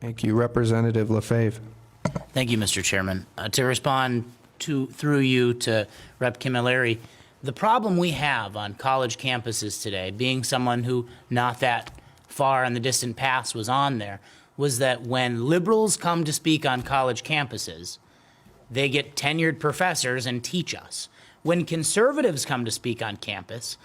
Thank you. Representative LaFave. Thank you, Mr. Chairman. To respond through you to Rep. Camilleri, the problem we have on college campuses today, being someone who not that far in the distant past was on there, was that when liberals come to speak on college campuses, they get tenured professors and teach us. When conservatives come to speak on campus,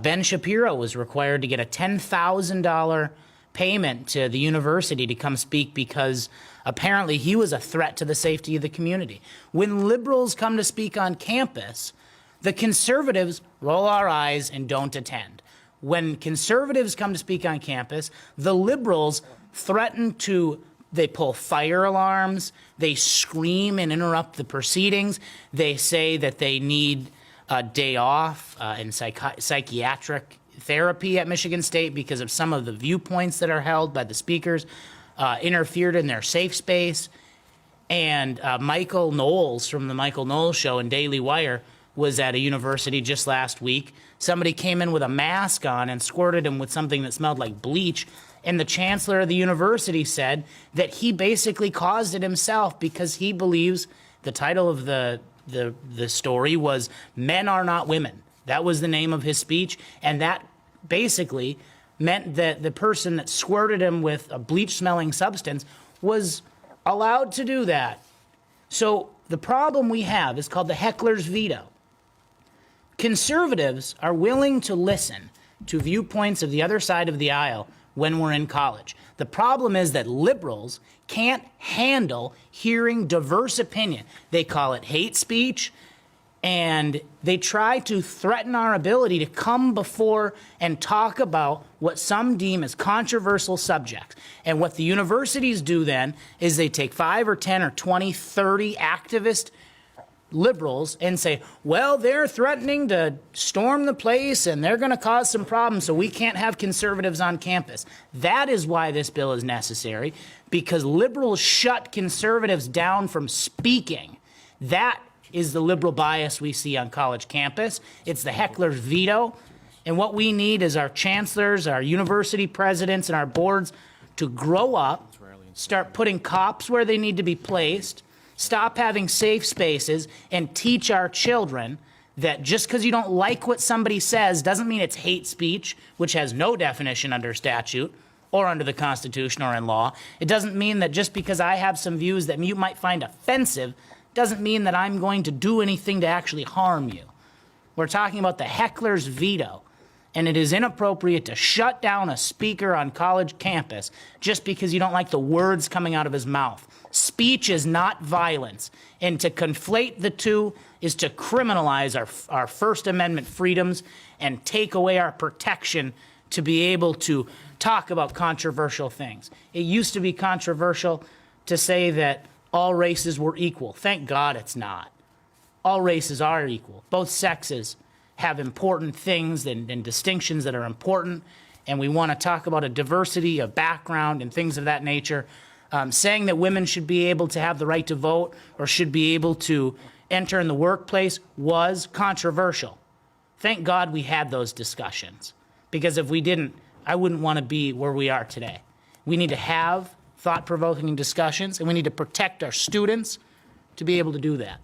Ben Shapiro was required to get a $10,000 payment to the university to come speak because apparently he was a threat to the safety of the community. When liberals come to speak on campus, the conservatives roll our eyes and don't attend. When conservatives come to speak on campus, the liberals threaten to, they pull fire alarms, they scream and interrupt the proceedings, they say that they need a day off in psychiatric therapy at Michigan State because of some of the viewpoints that are held by the speakers, interfered in their safe space. And Michael Knowles from the Michael Knowles Show and Daily Wire was at a university just last week. Somebody came in with a mask on and squirted him with something that smelled like bleach. And the chancellor of the university said that he basically caused it himself because he believes the title of the story was "Men Are Not Women." That was the name of his speech, and that basically meant that the person that squirted him with a bleach-smelling substance was allowed to do that. So the problem we have is called the heckler's veto. Conservatives are willing to listen to viewpoints of the other side of the aisle when we're in college. The problem is that liberals can't handle hearing diverse opinion. They call it hate speech, and they try to threaten our ability to come before and talk about what some deem as controversial subjects. And what the universities do then is they take 5 or 10 or 20, 30 activist liberals and say, well, they're threatening to storm the place and they're going to cause some problems, so we can't have conservatives on campus. That is why this bill is necessary, because liberals shut conservatives down from speaking. That is the liberal bias we see on college campus. It's the heckler's veto. And what we need is our chancellors, our university presidents, and our boards to grow up, start putting cops where they need to be placed, stop having safe spaces, and teach our children that just because you don't like what somebody says doesn't mean it's hate speech, which has no definition under statute or under the Constitution or in law. It doesn't mean that just because I have some views that you might find offensive doesn't mean that I'm going to do anything to actually harm you. We're talking about the heckler's veto, and it is inappropriate to shut down a speaker on college campus just because you don't like the words coming out of his mouth. Speech is not violence, and to conflate the two is to criminalize our First Amendment freedoms and take away our protection to be able to talk about controversial things. It used to be controversial to say that all races were equal. Thank God it's not. All races are equal. Both sexes have important things and distinctions that are important, and we want to talk about a diversity of background and things of that nature. Saying that women should be able to have the right to vote or should be able to enter in the workplace was controversial. Thank God we had those discussions, because if we didn't, I wouldn't want to be where we are today. We need to have thought-provoking discussions, and we need to protect our students to be able to do that.